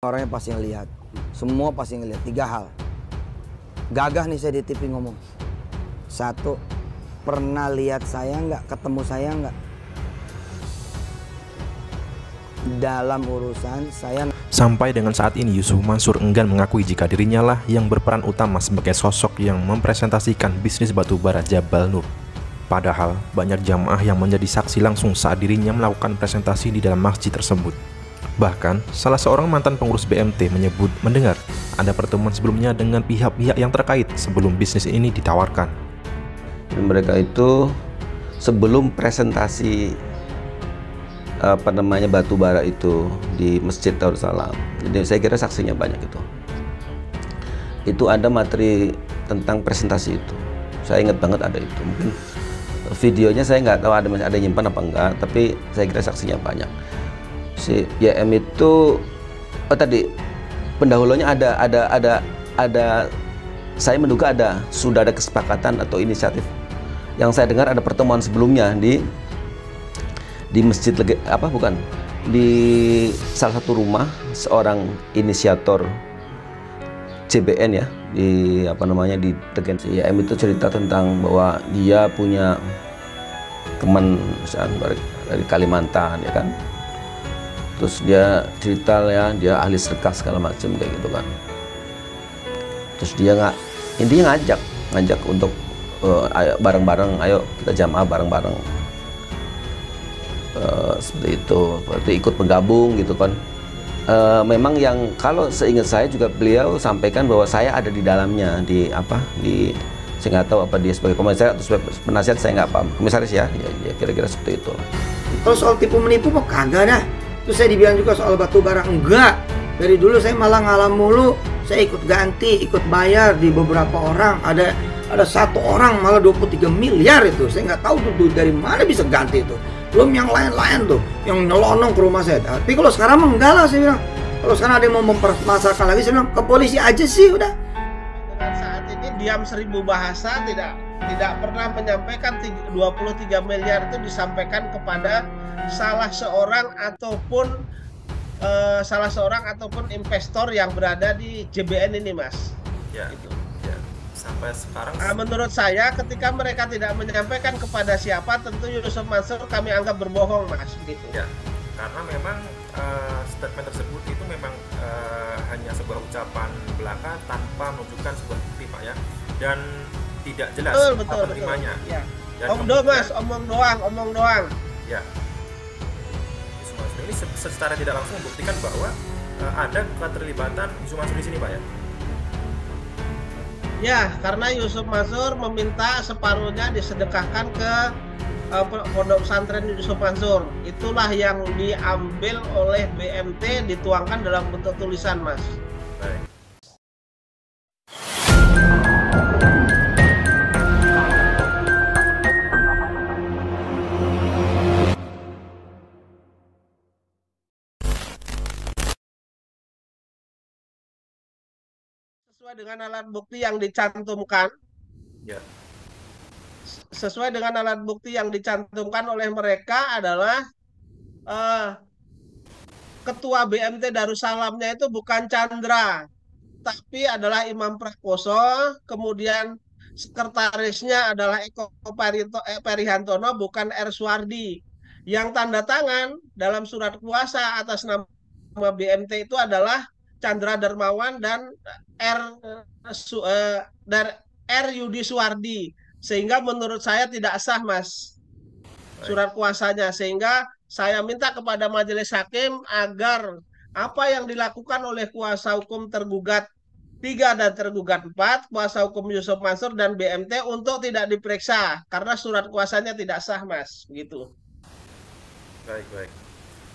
Orangnya pasti ngelihat, semua pasti ngelihat. 3 hal. Gagah nih saya di TV ngomong. 1, pernah lihat saya nggak, ketemu saya nggak? Dalam urusan saya. Sampai dengan saat ini Yusuf Mansur enggan mengakui jika dirinya lah yang berperan utama sebagai sosok yang mempresentasikan bisnis batubara Jabal Nur. Padahal banyak jamaah yang menjadi saksi langsung saat dirinya melakukan presentasi di dalam masjid tersebut. Bahkan, salah seorang mantan pengurus BMT menyebut mendengar ada pertemuan sebelumnya dengan pihak-pihak yang terkait sebelum bisnis ini ditawarkan. Mereka itu sebelum presentasi batu bara itu di Masjid Darussalam. Jadi saya kira saksinya banyak itu. Itu ada materi tentang presentasi itu. Saya ingat banget ada itu. Mungkin videonya saya nggak tahu masih ada nyimpan apa enggak, tapi saya kira saksinya banyak. Si YM itu tadi pendahulunya ada saya menduga sudah ada kesepakatan atau inisiatif. Yang saya dengar ada pertemuan sebelumnya di masjid di salah satu rumah seorang inisiator JBN ya, di Tegen. Si YM itu cerita tentang bahwa dia punya teman dari Kalimantan ya kan. Terus dia cerita ya, dia ahli sedekah segala macam kayak gitu kan. Terus dia intinya ngajak untuk ayo bareng-bareng, ayo kita jamaah bareng-bareng. Seperti itu, berarti ikut bergabung gitu kan. Memang yang kalau seingat saya juga beliau sampaikan bahwa saya ada di dalamnya, saya nggak tahu apa dia sebagai komisaris atau sebagai penasihat, saya nggak paham. Komisaris ya kira-kira seperti itu. Kalau soal tipu menipu mah kagak dah. Terus saya dibilang juga soal batu bara, enggak. Dari dulu saya malah ngalah mulu. Saya ikut ganti, ikut bayar di beberapa orang. Ada 1 orang malah 23 miliar itu. Saya nggak tahu tuh dari mana bisa ganti itu. Belum yang lain-lain tuh, yang nyelonong ke rumah saya. Tapi kalau sekarang mah enggak lah, saya bilang. Kalau sekarang ada yang mau mempermasalahkan lagi, saya bilang ke polisi aja sih udah. Dengan saat ini diam 1000 bahasa, tidak pernah menyampaikan 23 miliar itu disampaikan kepada salah seorang ataupun investor yang berada di JBN ini, Mas. Ya, gitu. Ya. Sampai sekarang. Menurut saya, ketika mereka tidak menyampaikan kepada siapa, tentu Yusuf Mansur kami anggap berbohong, Mas. Begitu. Ya, karena memang statement tersebut itu memang hanya sebuah ucapan belaka tanpa menunjukkan sebuah bukti, Pak ya, dan tidak jelas betul. penerimanya. Ya. Omong doang. Ya. Ini secara tidak langsung membuktikan bahwa ada keterlibatan Yusuf Mansur di sini, Pak ya. Ya, karena Yusuf Mansur meminta separuhnya disedekahkan ke pondok pesantren Yusuf Mansur. Itulah yang diambil oleh BMT, dituangkan dalam bentuk tulisan, Mas. Baik. Sesuai dengan alat bukti yang dicantumkan. Ya. Sesuai dengan alat bukti yang dicantumkan oleh mereka adalah ketua BMT Darussalamnya itu bukan Chandra, tapi adalah Imam Prakoso, kemudian sekretarisnya adalah Eko Perihantono, bukan R. Suwardi. Yang tanda tangan dalam surat kuasa atas nama BMT itu adalah Chandra Darmawan dan R. Yudi Suwardi. Sehingga menurut saya tidak sah, Mas, surat kuasanya. Sehingga saya minta kepada majelis hakim agar apa yang dilakukan oleh kuasa hukum tergugat 3 dan tergugat 4, kuasa hukum Yusuf Mansur dan BMT untuk tidak diperiksa karena surat kuasanya tidak sah, Mas. Begitu. Baik.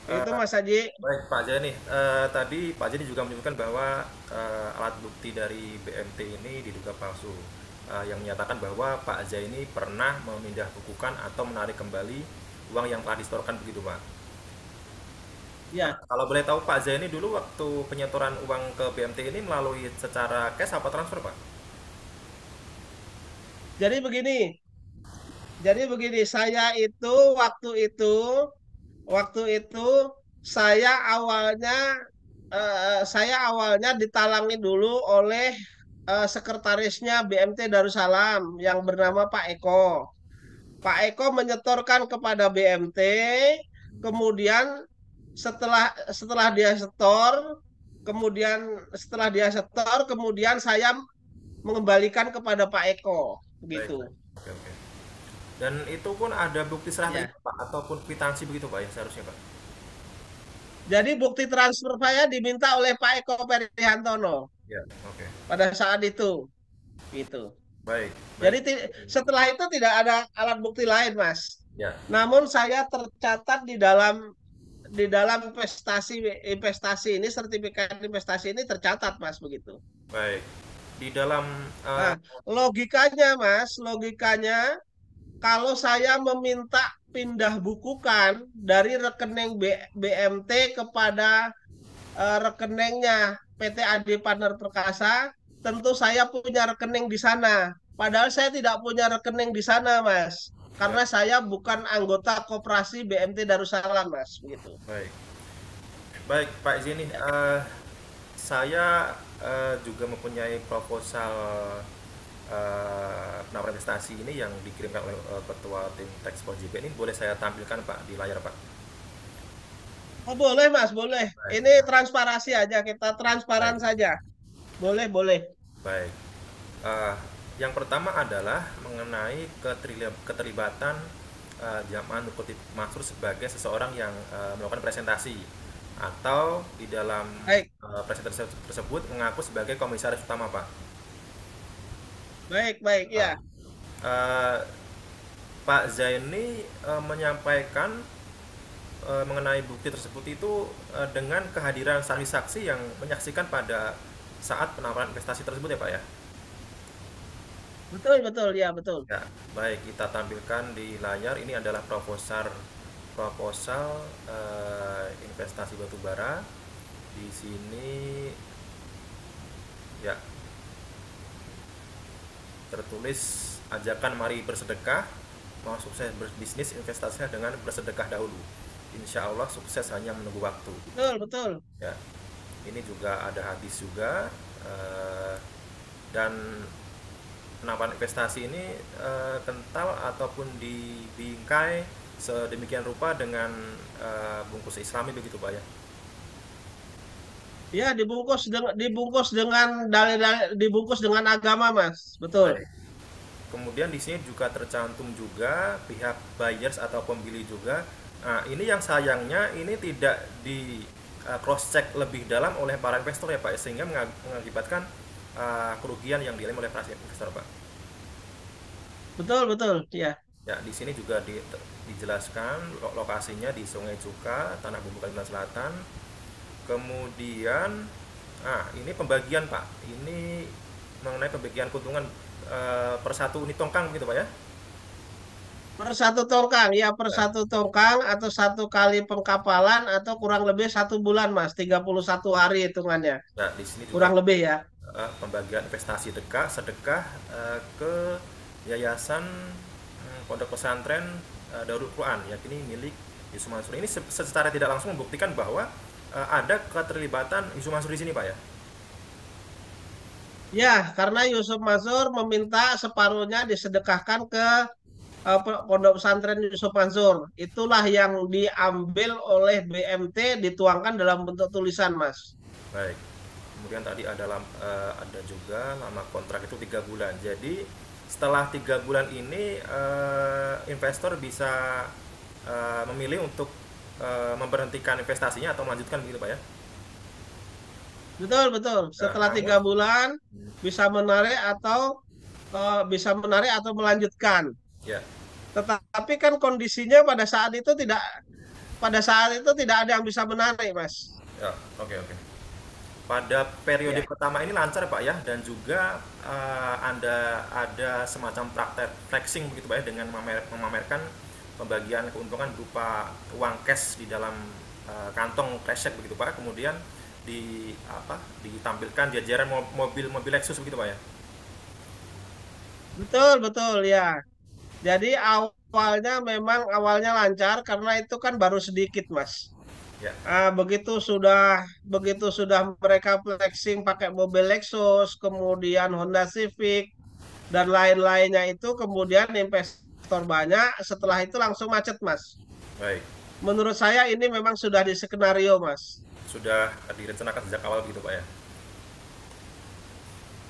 Itu Mas Haji. Baik Pak Jani, tadi Pak Jani juga menyebutkan bahwa alat bukti dari BMT ini diduga palsu, yang menyatakan bahwa Pak Zaini pernah memindah bukukan atau menarik kembali uang yang telah disetorkan, begitu Pak? Ya. Kalau boleh tahu Pak Zaini dulu waktu penyetoran uang ke BMT ini melalui secara cash apa transfer, Pak? Jadi begini, saya itu waktu itu saya awalnya saya awalnya ditalangi dulu oleh sekretarisnya BMT Darussalam yang bernama Pak Eko. Pak Eko menyetorkan kepada BMT, kemudian setelah dia setor, kemudian saya mengembalikan kepada Pak Eko, Baik, begitu. baik. Oke, oke. Dan itu pun ada bukti serah Ya. terima Pak ataupun kwitansi begitu Pak ya seharusnya Pak. Jadi bukti transfer saya diminta oleh Pak Eko Perihantono Ya, oke. pada saat itu, gitu. Baik, Jadi baik. setelah itu tidak ada alat bukti lain, Mas. Ya, Namun saya tercatat di dalam investasi ini, sertifikat investasi ini tercatat, Mas, begitu. baik. Di dalam Nah, logikanya kalau saya meminta pindah bukukan dari rekening BMT kepada rekeningnya PT Adi Partner Perkasa, tentu saya punya rekening di sana. Padahal saya tidak punya rekening di sana, Mas. ya, Karena saya bukan anggota koperasi BMT Darussalam, Mas, begitu. baik. Baik, Pak Zini, Ya. saya juga mempunyai proposal penawaran investasi ini yang dikirimkan oleh Ketua Tim Tax JP ini boleh saya tampilkan Pak di layar Pak. Oh, boleh, Mas, boleh. Baik, Ini transparasi aja, kita transparan baik, saja. Boleh, boleh. baik. Eh, yang pertama adalah mengenai keterlibatan Jamal Nurkotif Mansur sebagai seseorang yang melakukan presentasi atau di dalam Baik, presentasi tersebut mengaku sebagai komisaris utama Pak. baik, baik, Eh, ya. eh, Pak Zaini menyampaikan mengenai bukti tersebut itu dengan kehadiran saksi-saksi yang menyaksikan pada saat penawaran investasi tersebut ya Pak ya. Betul, betul, ya, betul. Ya, baik kita tampilkan di layar ini adalah proposal investasi batubara. Di sini ya tertulis ajakan mari bersedekah, mau sukses berbisnis investasinya dengan bersedekah dahulu. Insya Allah sukses hanya menunggu waktu. Betul, betul. Ya, ini juga ada hadis juga eh, dan penawaran investasi ini kental ataupun dibingkai sedemikian rupa dengan bungkus Islami begitu Pak ya. Ya, dibungkus dengan agama, Mas. Betul. Baik. Kemudian di sini juga tercantum juga pihak buyers atau pembeli juga. Nah, ini yang sayangnya ini tidak di cross check lebih dalam oleh para investor ya Pak, sehingga mengakibatkan kerugian yang dialami oleh para investor Pak. Betul, betul. Ya. Ya, di sini juga dijelaskan lokasinya di Sungai Cuka, Tanah Bumbu Kalimantan Selatan. Kemudian, ini pembagian Pak. Ini mengenai pembagian keuntungan per satu unit tongkang gitu Pak ya. Per satu tongkang, ya, per Ya, satu tongkang atau satu kali pengkapalan atau kurang lebih 1 bulan, Mas. 31 hari hitungannya. ya, di sini juga Kurang lebih ya. pembagian investasi sedekah ke Yayasan Pondok Pesantren Darul Quran, yakni milik Yusuf Mansur. Ini secara tidak langsung membuktikan bahwa ada keterlibatan Yusuf Mansur di sini, Pak ya. Ya, karena Yusuf Mansur meminta separuhnya disedekahkan ke Pondok Pesantren Yusuf Mansur. Itulah yang diambil oleh BMT, dituangkan dalam bentuk tulisan, Mas. Baik. Kemudian tadi ada juga lama kontrak itu 3 bulan. Jadi setelah 3 bulan ini investor bisa memilih untuk memberhentikan investasinya atau melanjutkan begitu Pak ya. Betul, betul. Nah, Setelah 3 bulan bisa menarik atau melanjutkan. ya, Tetapi kan kondisinya pada saat itu tidak ada yang bisa menarik, Mas. ya, oke, oke. Pada periode Ya. pertama ini lancar Pak ya, dan juga ada semacam praktek flexing begitu Pak ya, dengan memamerkan pembagian keuntungan berupa uang cash di dalam kantong kresek begitu Pak. Kemudian ditampilkan jajaran mobil Lexus begitu Pak ya. Betul, betul ya. Jadi awalnya lancar karena itu kan baru sedikit, Mas. Ya. Begitu sudah mereka flexing pakai mobil Lexus, kemudian Honda Civic dan lain-lainnya itu, kemudian investor banyak, setelah itu langsung macet, Mas. Baik. Menurut saya ini memang sudah di skenario, Mas. Sudah direncanakan sejak awal begitu Pak ya.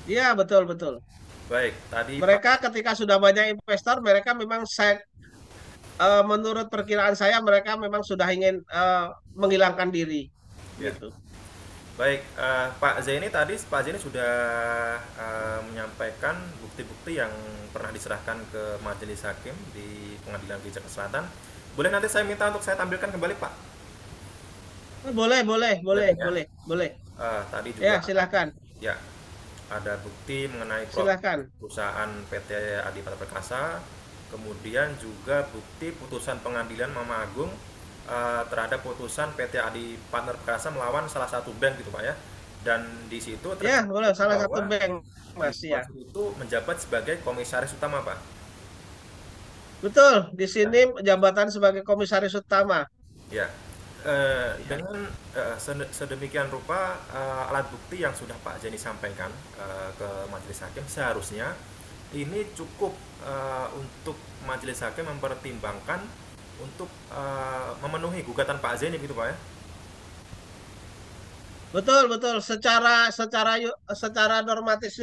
Iya, betul, betul. Baik, tadi Pak. Mereka ketika sudah banyak investor, mereka memang menurut perkiraan saya mereka memang sudah ingin menghilangkan diri, Ya. gitu. Baik, Pak Zaini tadi Pak Zaini sudah menyampaikan bukti-bukti yang pernah diserahkan ke Majelis Hakim di Pengadilan Negeri Jakarta Selatan. Boleh nanti saya minta untuk saya tampilkan kembali Pak? Boleh, boleh, boleh, Ya. boleh, boleh. Tadi Ya, juga silakan, ya ada bukti mengenai silakan. perusahaan PT Adipatra Perkasa, kemudian juga bukti putusan pengadilan Mahkamah Agung terhadap putusan PT Adi Partner Perkasa melawan salah satu bank gitu Pak ya. Dan di situ Ya, boleh, salah satu bahwa bank, Mas, Yusuf ya. Mansur itu menjabat sebagai komisaris utama Pak. Betul, di sini jabatan sebagai komisaris utama. Ya. Dengan sedemikian rupa alat bukti yang sudah Pak Jani sampaikan ke Majelis Hakim, seharusnya ini cukup untuk Majelis Hakim mempertimbangkan untuk memenuhi gugatan Pak Zaini gitu Pak ya. Betul, betul. Secara normatif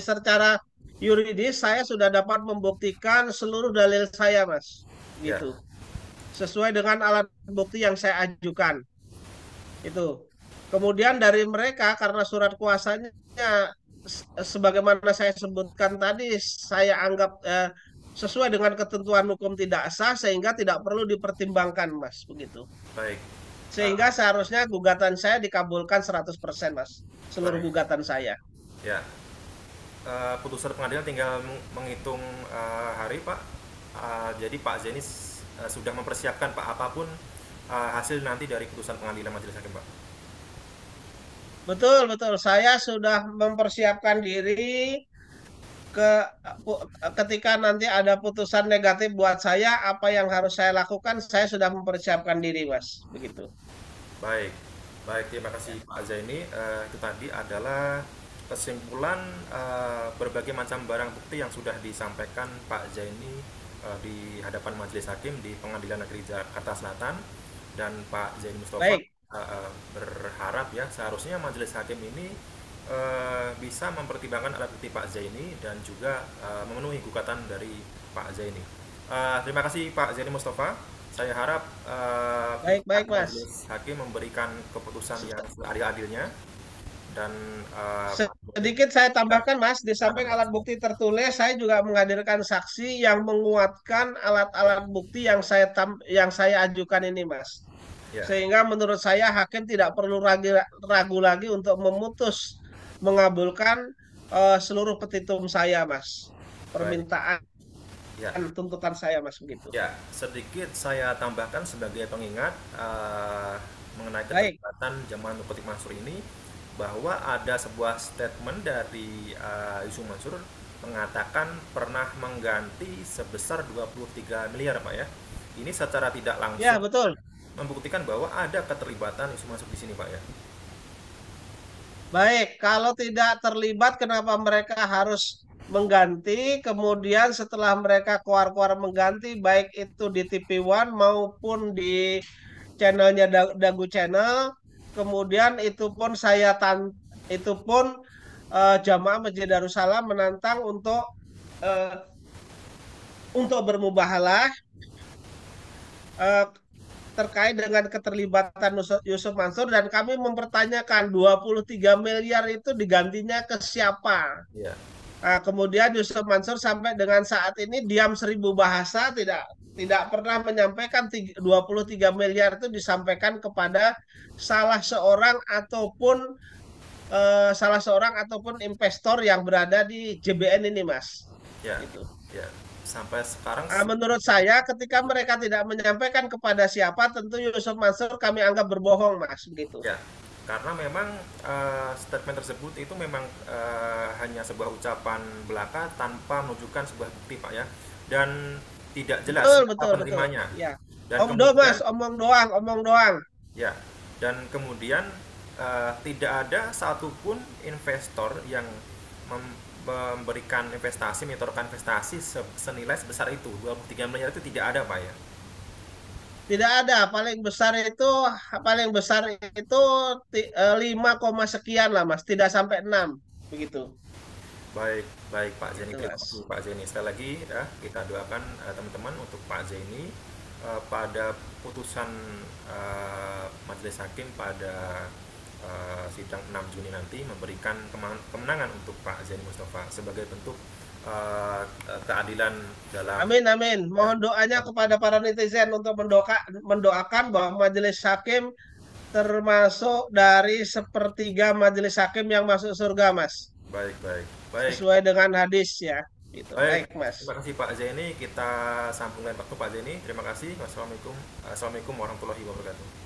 secara yuridis saya sudah dapat membuktikan seluruh dalil saya, Mas. Ya. Gitu. Sesuai dengan alat bukti yang saya ajukan. Itu. Kemudian dari mereka karena surat kuasanya sebagaimana saya sebutkan tadi, saya anggap sesuai dengan ketentuan hukum tidak sah sehingga tidak perlu dipertimbangkan, Mas, begitu. Baik. Sehingga seharusnya gugatan saya dikabulkan 100%, Mas. Seluruh Baik. gugatan saya. Ya. Putusan pengadilan tinggal menghitung hari Pak. Jadi Pak Zaini sudah mempersiapkan Pak apapun hasil nanti dari putusan pengadilan Majelis Hakim Pak. Betul, betul. Saya sudah mempersiapkan diri ke ketika nanti ada putusan negatif buat saya, apa yang harus saya lakukan, saya sudah mempersiapkan diri, Mas. Begitu. Baik, baik, terima kasih Pak Zaini. Itu tadi adalah kesimpulan berbagai macam barang bukti yang sudah disampaikan Pak Zaini di hadapan Majelis Hakim di Pengadilan Negeri Jakarta Selatan, dan Pak Zaini Mustafa berharap ya seharusnya Majelis Hakim ini bisa mempertimbangkan alat bukti Pak Zaini dan juga memenuhi gugatan dari Pak Zaini. Terima kasih Pak Zaini Mustafa. Saya harap baik, Mas. Majelis Hakim memberikan keputusan yang seadil-adilnya. Dan sedikit saya tambahkan, Mas, di samping alat bukti tertulis, saya juga menghadirkan saksi yang menguatkan alat-alat bukti yang saya ajukan ini, Mas. Ya. Sehingga menurut saya hakim tidak perlu ragu lagi untuk mengabulkan seluruh petitum saya, Mas. Permintaan ya. tuntutan saya, Mas, begitu. Ya, sedikit saya tambahkan sebagai pengingat mengenai keterlibatan Jamal Nurkotik Mansur ini, bahwa ada sebuah statement dari Yusuf Mansur mengatakan pernah mengganti sebesar 23 miliar Pak ya. Ini secara tidak langsung ya, betul, membuktikan bahwa ada keterlibatan Yusuf Mansur di sini Pak ya. Baik, kalau tidak terlibat kenapa mereka harus mengganti, kemudian setelah mereka keluar mengganti, baik itu di TV One maupun di channelnya Dagu Channel, kemudian itu pun Jamaah Masjid Darussalam menantang untuk bermubahalah terkait dengan keterlibatan Yusuf Mansur, dan kami mempertanyakan 23 miliar itu digantinya ke siapa. Ya. Nah, kemudian Yusuf Mansur sampai dengan saat ini diam 1000 bahasa, tidak pernah menyampaikan 23 miliar itu disampaikan kepada salah seorang ataupun investor yang berada di JBN ini, Mas. Ya. Gitu. Ya. Sampai sekarang menurut saya ketika mereka tidak menyampaikan kepada siapa, tentu Yusuf Mansur kami anggap berbohong, Mas, begitu. Ya. Karena memang statement tersebut itu memang hanya sebuah ucapan belaka tanpa menunjukkan sebuah bukti Pak ya, dan tidak jelas betul, penerimanya. Ya. Dan Omong doang. Ya, Dan kemudian tidak ada satupun investor yang memberikan investasi, menyetorkan investasi senilai sebesar itu. 23 miliar itu tidak ada, Pak ya? Tidak ada, paling besar itu 5, sekian lah Mas, tidak sampai 6 begitu. Baik, baik Pak Zeni, Gitu terima Mas. kasih Pak Zeni. Sekali lagi ya, kita doakan teman-teman untuk Pak Zeni pada putusan Majelis Hakim pada sidang 6 Juni nanti memberikan kemenangan untuk Pak Zeni Mustafa sebagai bentuk keadilan dalam. Amin amin. Mohon doanya kepada para netizen untuk mendoakan bahwa Majelis Hakim termasuk dari sepertiga Majelis Hakim yang masuk surga Mas. Baik, baik, baik. Sesuai dengan hadis ya. Itu. Baik, Baik Mas. terima kasih Pak Zeni. Kita sambung lain waktu Pak Zeni. Terima kasih. Wassalamualaikum warahmatullahi wabarakatuh.